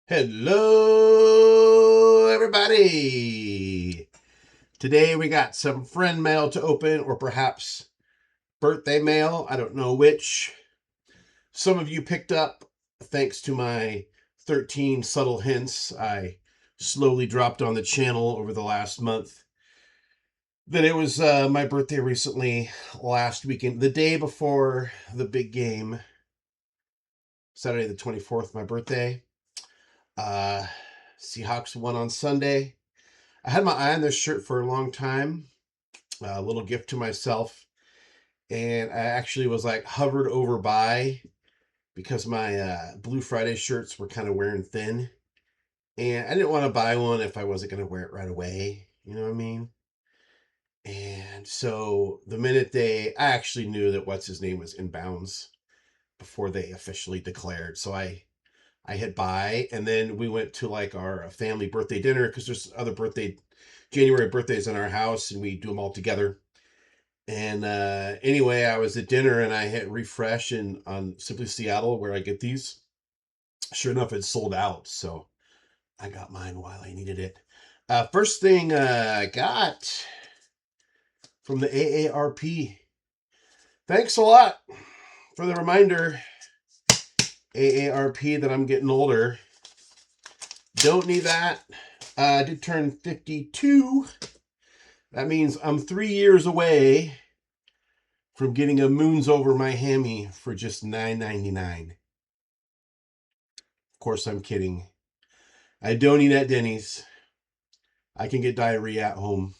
Hello, everybody. Today we got some friend mail to open, or perhaps birthday mail. I don't know which. Some of you picked up, thanks to my 13 subtle hints I slowly dropped on the channel over the last month, that it was my birthday recently, last weekend, the day before the big game, Saturday the 24th, my birthday. Seahawks won on Sunday. I had my eye on this shirt for a long time, a little gift to myself, and I actually was like hovered over by because my Blue Friday shirts were kind of wearing thin, and I didn't want to buy one if I wasn't going to wear it right away. You know what I mean? And so the minute I actually knew that what's his name was in bounds before they officially declared. So I hit buy, and then we went to like our family birthday dinner because there's other January birthdays in our house, and we do them all together. And anyway, I was at dinner and I hit refresh and on Simply Seattle where I get these. Sure enough, it's sold out, so I got mine while I needed it. First thing I got from the AARP. Thanks a lot for the reminder, AARP, that I'm getting older. Don't need that. I did turn 52. That means I'm 3 years away from getting a moons over my hammy for just $9.99. Of course, I'm kidding. I don't eat at Denny's. I can get diarrhea at home.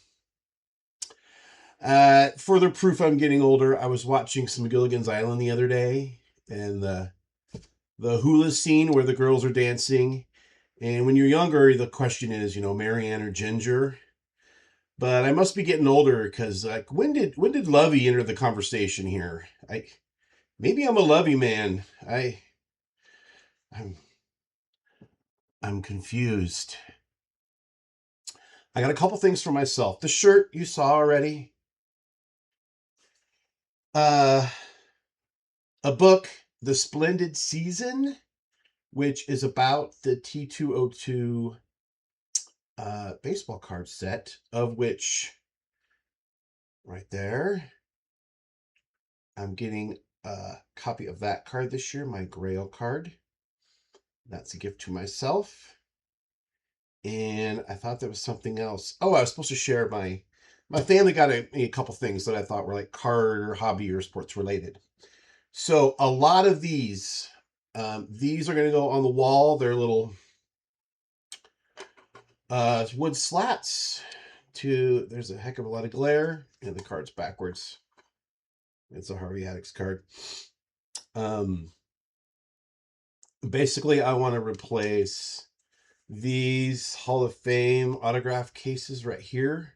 Further proof I'm getting older, I was watching some Gilligan's Island the other day, and the hula scene where the girls are dancing. And when you're younger, the question is, Marianne or Ginger. But I must be getting older because, like, when did Lovey enter the conversation here? Maybe I'm a Lovey man. I'm I'm confused. I got a couple things for myself. The shirt you saw already. Uh, a book, The Splendid Season, which is about the T202 baseball card set, of which right there, I'm getting a copy of that card this year, my Grail card. That's a gift to myself. And I thought there was something else. Oh, I was supposed to share my family got a couple things that I thought were like card or hobby or sports related. So a lot of these are going to go on the wall. They're little wood slats. There's a heck of a lot of glare, and the card's backwards. It's a Harvey Addicts card. Basically, I want to replace these Hall of Fame autograph cases right here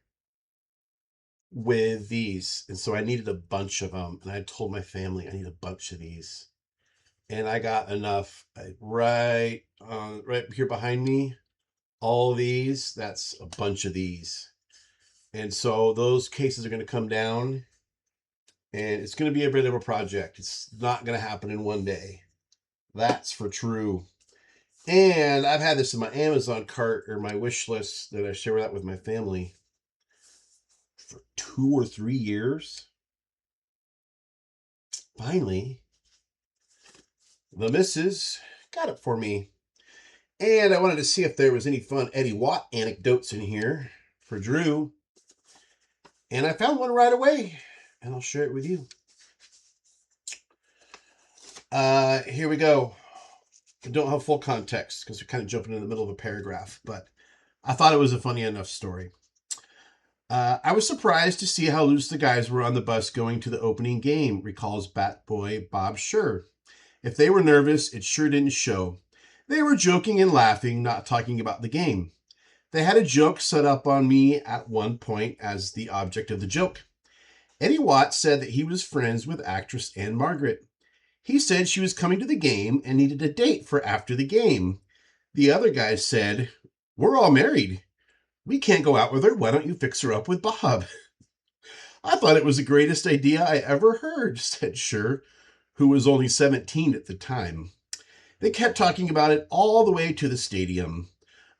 with these. And so I needed a bunch of them. And I told my family I need a bunch of these. And I got enough right here behind me. All these, that's a bunch of these. And so those cases are going to come down, and it's going to be a bit of a project. It's not going to happen in one day. That's for true. And I've had this in my Amazon cart or my wish list that I share that with my family for 2 or 3 years. Finally, the missus got it for me. And I wanted to see if there was any fun Eddie Watt anecdotes in here for Drew. And I found one right away, and I'll share it with you. Here we go. I don't have full context because we're kind of jumping in the middle of a paragraph, but I thought it was a funny enough story. I was surprised to see how loose the guys were on the bus going to the opening game, recalls Bat Boy Bob Schur. If they were nervous, it sure didn't show. They were joking and laughing, not talking about the game. They had a joke set up on me at one point as the object of the joke. Eddie Watt said that he was friends with actress Ann-Margret. He said she was coming to the game and needed a date for after the game. The other guys said, "We're all married. We can't go out with her. Why don't you fix her up with Bob?" "I thought it was the greatest idea I ever heard," said Schur, who was only 17 at the time. They kept talking about it all the way to the stadium.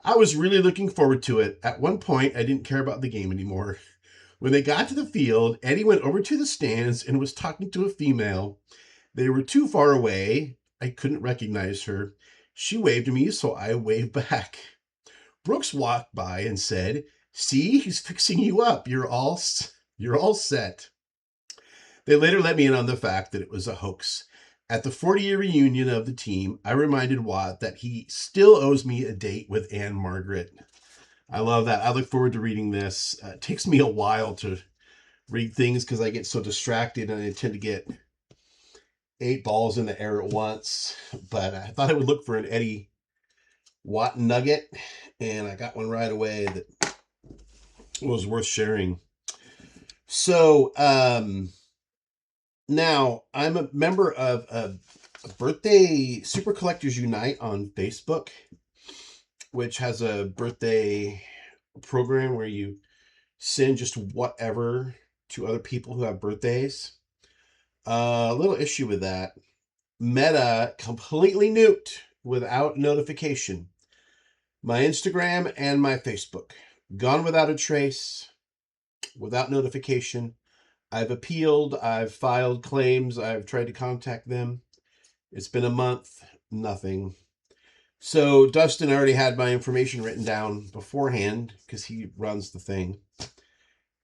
I was really looking forward to it. At one point, I didn't care about the game anymore. When they got to the field, Eddy went over to the stands and was talking to a female. They were too far away. I couldn't recognize her. She waved to me, so I waved back. Brooks walked by and said, "See, he's fixing you up. You're all set." They later let me in on the fact that it was a hoax. At the 40-year reunion of the team, I reminded Watt that he still owes me a date with Ann-Margret. I love that. I look forward to reading this. It takes me a while to read things because I get so distracted and I tend to get 8 balls in the air at once. But I thought I would look for an Eddy Watt nugget, and I got one right away that was worth sharing. So, now, I'm a member of a birthday Super Collectors Unite on Facebook, which has a birthday program where you send just whatever to other people who have birthdays. A little issue with that. Meta completely nuked without notification my Instagram and my Facebook. Gone without a trace, without notification. I've appealed, I've filed claims, I've tried to contact them. It's been a month, nothing. So Dustin already had my information written down beforehand because he runs the thing.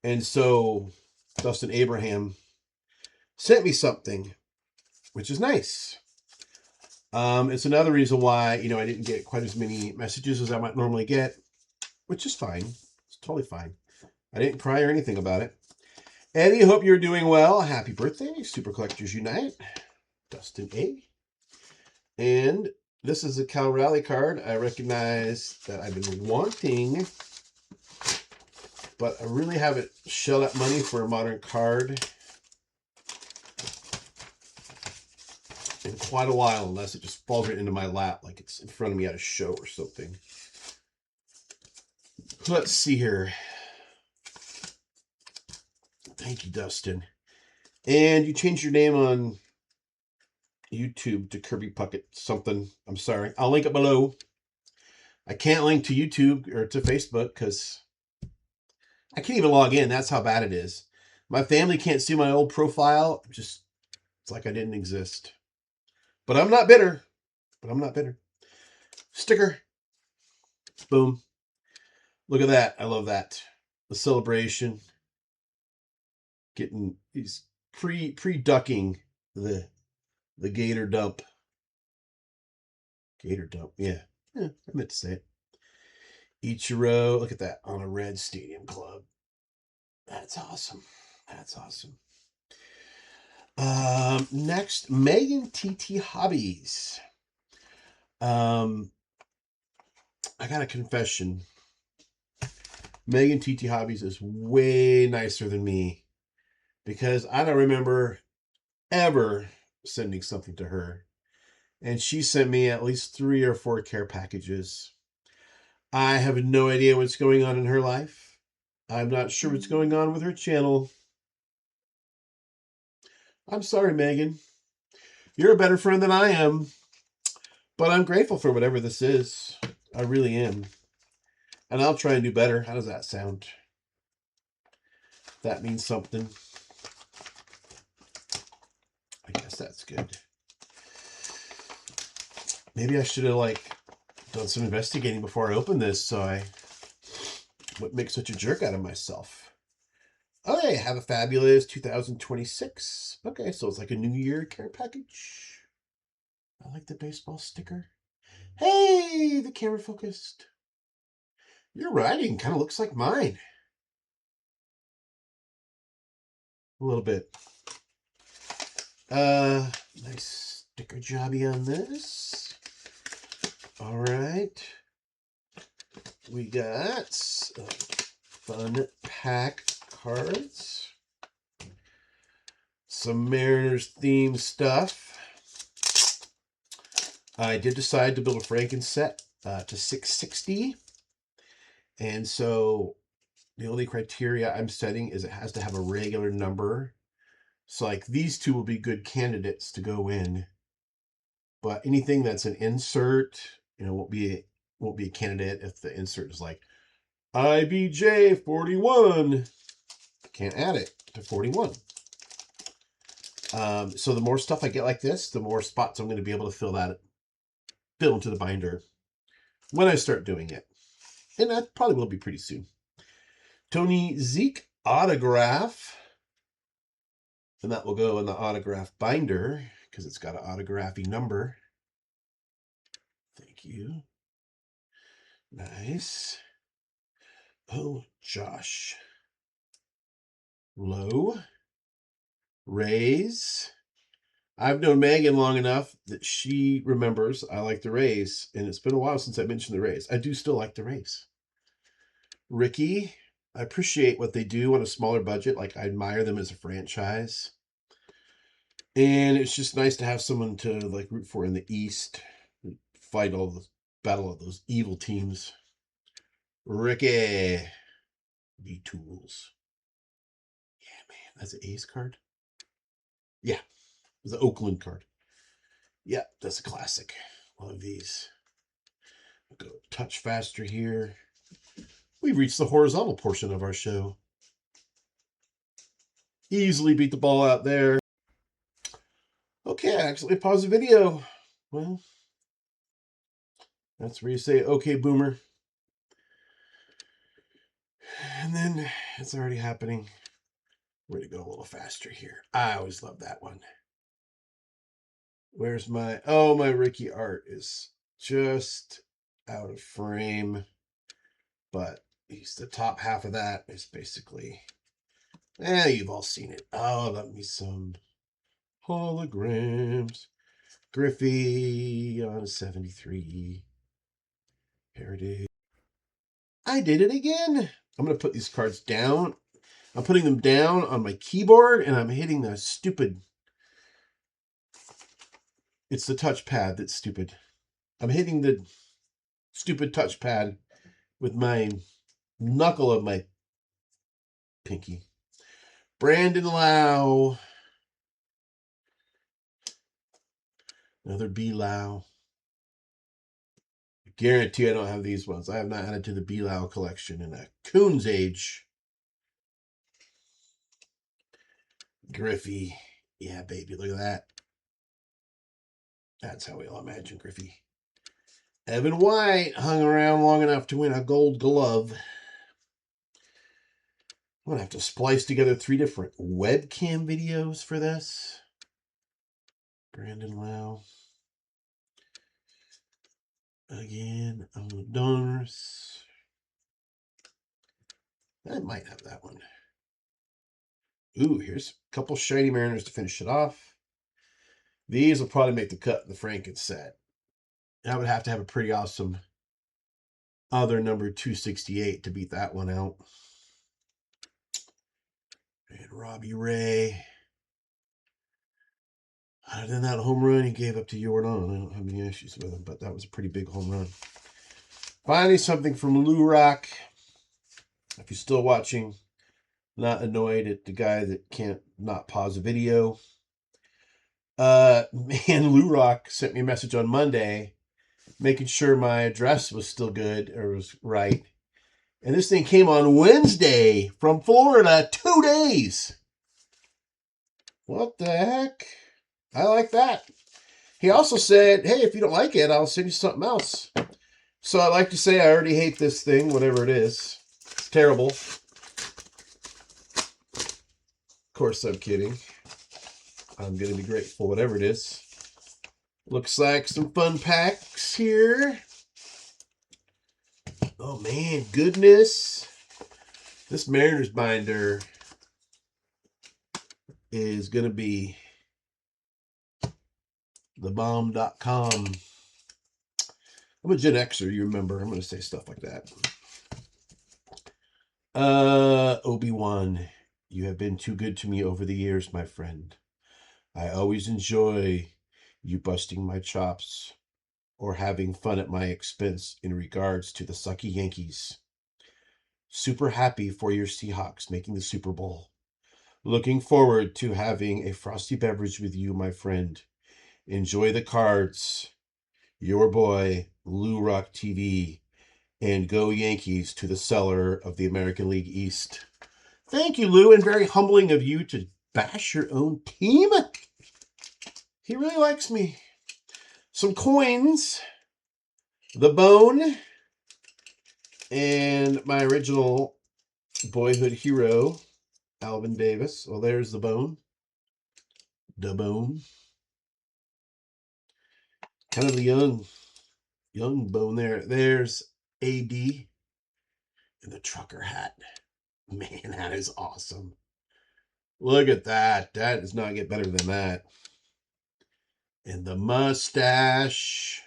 And so dustinabraham sent me something, which is nice. It's another reason why, I didn't get quite as many messages as I might normally get, which is fine. It's totally fine. I didn't cry or anything about it. Eddy, hope you're doing well. Happy birthday, Super Collectors Unite. Dustin A. And this is a Cal Rally card I recognize that I've been wanting, but I really haven't shelled out money for a modern card in quite a while, unless it just falls right into my lap like it's in front of me at a show or something. Let's see here. Thank you, Dustin. And you changed your name on YouTube to Kirby Puckett something. I'm sorry. I'll link it below. I can't link to YouTube or to Facebook because I can't even log in. That's how bad it is. My family can't see my old profile. It's like I didn't exist. But I'm not bitter. Sticker. Boom. Look at that. I love that. The celebration. Getting he's pre-ducking the Gator dump. Gator dump. Yeah. I meant to say it. Ichiro. Look at that on a red stadium club. That's awesome. Next, Megan TT Hobbies. I got a confession. Megan TT Hobbies is way nicer than me because I don't remember ever sending something to her. And she sent me at least 3 or 4 care packages. I have no idea what's going on in her life. I'm not sure what's going on with her channel. I'm sorry, Megan. You're a better friend than I am. But I'm grateful for whatever this is. I really am. And I'll try and do better. How does that sound? That means something. I guess that's good. Maybe I should have done some investigating before I opened this so I wouldn't make such a jerk out of myself. Okay, have a fabulous 2026. Okay, so it's like a New Year care package. I like the baseball sticker. Hey, the camera focused. Your writing kind of looks like mine. A little bit. Nice sticker jobby on this. All right. We got fun pack cards. Some Mariners themed stuff. I did decide to build a Franken set to 660. And so the only criteria I'm setting is it has to have a regular number. So these two will be good candidates to go in. but anything that's an insert, won't be a candidate if the insert is like IBJ 41. Can't add it to 41. So the more stuff I get like this, the more spots I'm going to be able to fill into the binder when I start doing it. And that probably will be pretty soon. Tony Zeke autograph. And that will go in the autograph binder because it's got an autography number. Thank you. Nice. Oh, Josh. Low. Rays. I've known Megan long enough that she remembers I like the Rays, and it's been a while since I mentioned the Rays. I do still like the Rays. Ricky. I appreciate what they do on a smaller budget. Like, I admire them as a franchise. And it's just nice to have someone to like root for in the East, fight all the battle of those evil teams. Ricky V-Tools. Yeah, man, that's an A's card. Yeah, it's an Oakland card. Yeah, that's a classic. Love these. I'll go touch faster here. We've reached the horizontal portion of our show. Easily beat the ball out there. Okay, I actually paused the video. Well, that's where you say, okay, boomer. And then it's already happening. We're going to go a little faster here. I always love that one. Where's my... Oh, my Ricky art is just out of frame. But the top half of that is basically... you've all seen it. Oh, love me some holograms. Griffey on 73. Heritage. I did it again. I'm going to put these cards down. I'm putting them down on my keyboard, and I'm hitting the stupid... It's the touchpad that's stupid. I'm hitting the stupid touchpad with my knuckle of my pinky. Brandon Lau. Another B. Lau. I guarantee I don't have these ones. I have not added to the B. Lau collection in a coon's age. Griffey. Yeah, baby, look at that. That's how we all imagine Griffey. Evan White hung around long enough to win a Gold Glove. I'm going to have to splice together 3 different webcam videos for this. Brandon Lau. Again, donors. I might have that one. Ooh, here's a couple Shiny Mariners to finish it off. These will probably make the cut in the Franken set. I would have to have a pretty awesome other number 268 to beat that one out. And Robbie Ray. Other than that home run he gave up to Jordan, I don't have any issues with him, but that was a pretty big home run. Finally, something from LouRok. If you're still watching, not annoyed at the guy that can't not pause a video. Man, LouRok sent me a message on Monday making sure my address was still good or was right. And this thing came on Wednesday from Florida, 2 days. What the heck? I like that. He also said, hey, if you don't like it, I'll send you something else. So I like to say I already hate this thing, whatever it is. It's terrible. Of course, I'm kidding. I'm going to be grateful, whatever it is. Looks like some fun packs here. Oh, man, goodness. This Mariners binder is going to be thebomb.com. I'm a Gen Xer, you remember. I'm going to say stuff like that. Obi-Wan, you have been too good to me over the years, my friend. I always enjoy you busting my chops or having fun at my expense in regards to the sucky Yankees. Super happy for your Seahawks making the Super Bowl. Looking forward to having a frosty beverage with you, my friend. Enjoy the cards. Your boy, LouRokTV, and go Yankees to the cellar of the American League East. Thank you, Lou, and very humbling of you to bash your own team. He really likes me. Some coins, the bone, and my original boyhood hero, Alvin Davis. Well, there's the bone. The bone. Kind of the young bone there. There's AD in the trucker hat. Man, that is awesome. Look at that. That does not get better than that. And the mustache.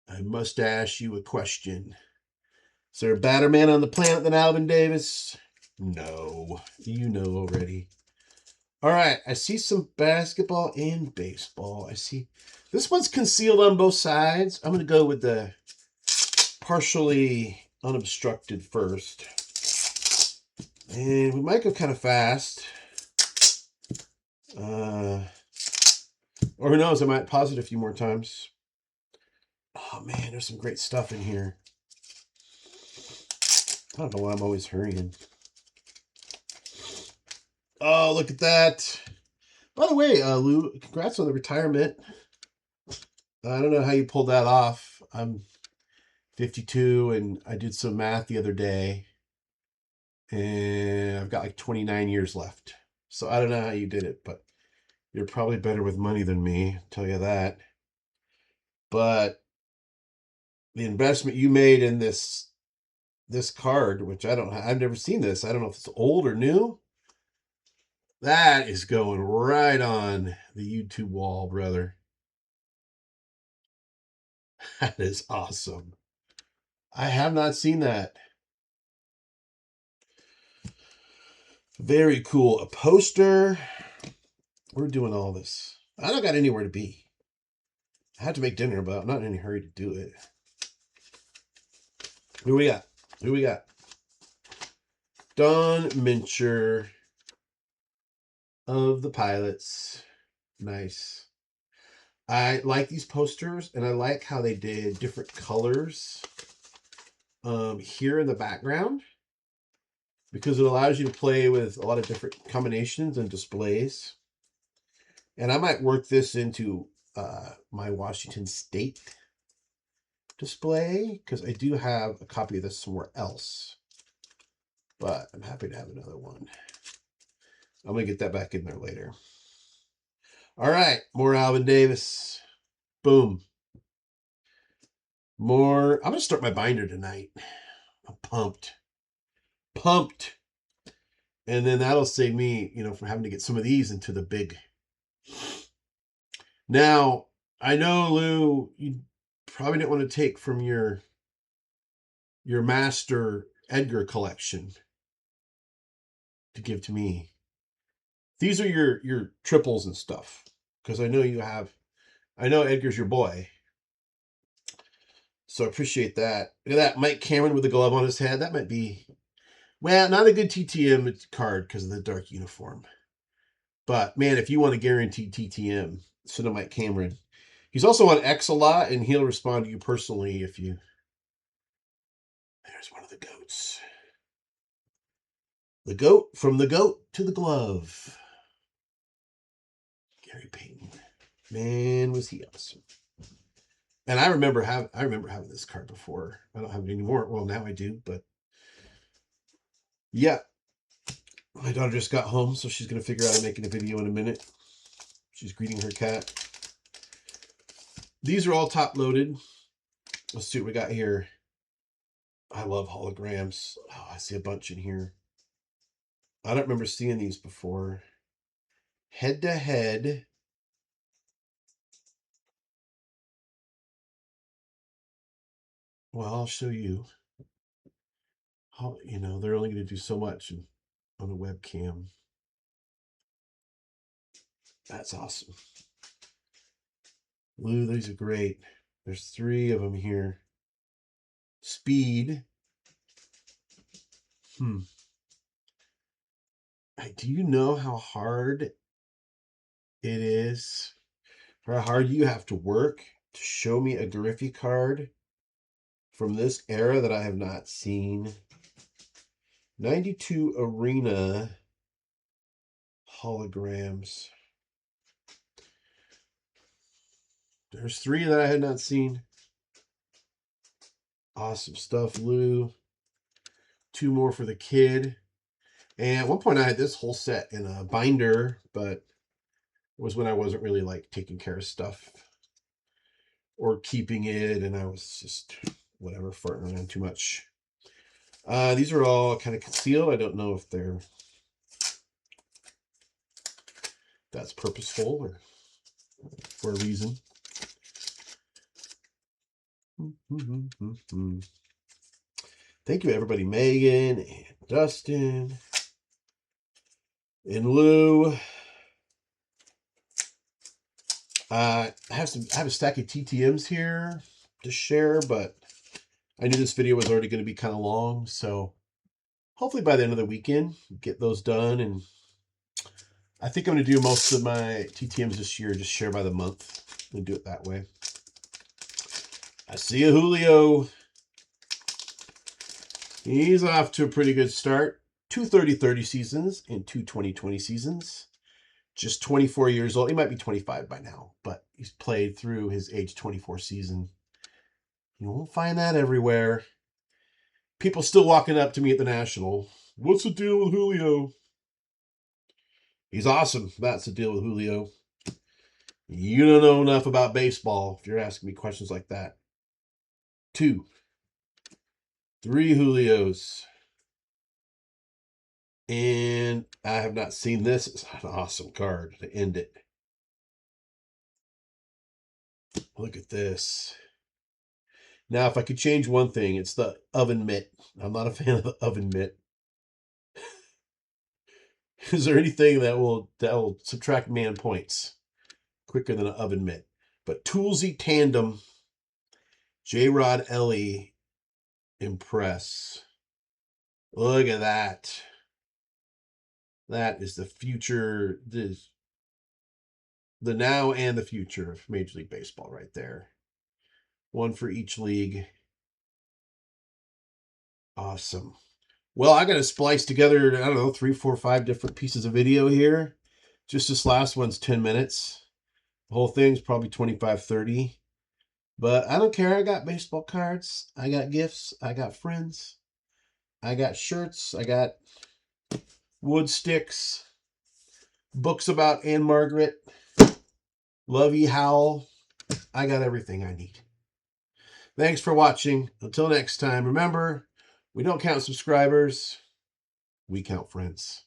I must ask you a question. Is there a better man on the planet than Alvin Davis? No. You know already. All right. I see some basketball and baseball. I see. This one's concealed on both sides. I'm going to go with the partially unobstructed first. And we might go kind of fast. Or who knows, I might pause it a few more times. Oh man, there's some great stuff in here. I don't know why I'm always hurrying. Oh, look at that. By the way, Lou, congrats on the retirement. I don't know how you pulled that off. I'm 52 and I did some math the other day. And I've got like 29 years left. So I don't know how you did it, but you're probably better with money than me, I'll tell you that. But the investment you made in this card, which I've never seen this. I don't know if it's old or new. That is going right on the YouTube wall, brother. That is awesome. I have not seen that. Very cool. A poster. We're doing all this. I don't got anywhere to be. I had to make dinner, but I'm not in any hurry to do it. Who we got? Who we got? Don Mincher of the Pilots. Nice. I like these posters, and I like how they did different colors here in the background, because it allows you to play with a lot of different combinations and displays. And I might work this into my Washington State display, because I do have a copy of this somewhere else. But I'm happy to have another one. I'm going to get that back in there later. All right, more Alvin Davis. Boom. More. I'm going to start my binder tonight. I'm pumped. Pumped. And then that'll save me, from having to get some of these into the big. Now, I know, Lou, you probably didn't want to take from your master Edgar collection to give to me. These are your triples and stuff, because I know Edgar's your boy. So I appreciate that. Look at that, Mike Cameron with the glove on his head. That might be, well, not a good TTM card because of the dark uniform. But man, if you want to guarantee TTM, send to Mike Cameron. He's also on X a lot, and he'll respond to you personally if you. There's one of the goats. The goat, from the goat to the glove. Gary Payton. Man, was he awesome. And I remember having this card before. I don't have it anymore. Well, now I do, but yeah. My daughter just got home, so she's going to figure out I'm making a video in a minute. She's greeting her cat. These are all top loaded. Let's see what we got here. I love holograms. Oh, I see a bunch in here. I don't remember seeing these before. Head to head. Well, I'll show you. How, they're only going to do so much on a webcam. That's awesome. Lou, these are great. There's 3 of them here. Speed. Do you know how hard it is. For how hard you have to work to show me a Griffey card from this era that I have not seen. 92 Arena holograms. There's 3 that I had not seen. Awesome stuff, Lou. 2 more for the kid. And at one point I had this whole set in a binder, but it was when I wasn't really like taking care of stuff or keeping it, and I was just whatever, farting around too much. These are all kind of concealed. I don't know if that's purposeful or for a reason. Thank you, everybody. Megan and Dustin and Lou. I have a stack of TTMs here to share, but I knew this video was already going to be kind of long, so hopefully by the end of the weekend, get those done. And I think I'm going to do most of my TTMs this year, just share by the month and do it that way. I see you, Julio. He's off to a pretty good start. 2 30-30 seasons and 2 20-20 seasons. Just 24 years old. He might be 25 by now, but he's played through his age 24 season. You won't find that everywhere. People still walking up to me at the National. What's the deal with Julio? He's awesome. That's the deal with Julio. You don't know enough about baseball if you're asking me questions like that. 2, 3 Julios. And I have not seen this. It's an awesome card to end it. Look at this. Now, if I could change one thing, it's the oven mitt. I'm not a fan of the oven mitt. Is there anything that will subtract man points quicker than an oven mitt? But Toolsy Tandem, J-Rod Ellie, Impress. Look at that. That is the future, the now and the future of Major League Baseball right there. 1 for each league. Awesome. Well, I got to splice together, I don't know, 3, 4, 5 different pieces of video here. Just this last one's 10 minutes. The whole thing's probably 25, 30. But I don't care. I got baseball cards. I got gifts. I got friends. I got shirts. I got wood sticks. Books about Ann-Margret. Lovey Howell. I got everything I need. Thanks for watching. Until next time, remember, we don't count subscribers. We count friends.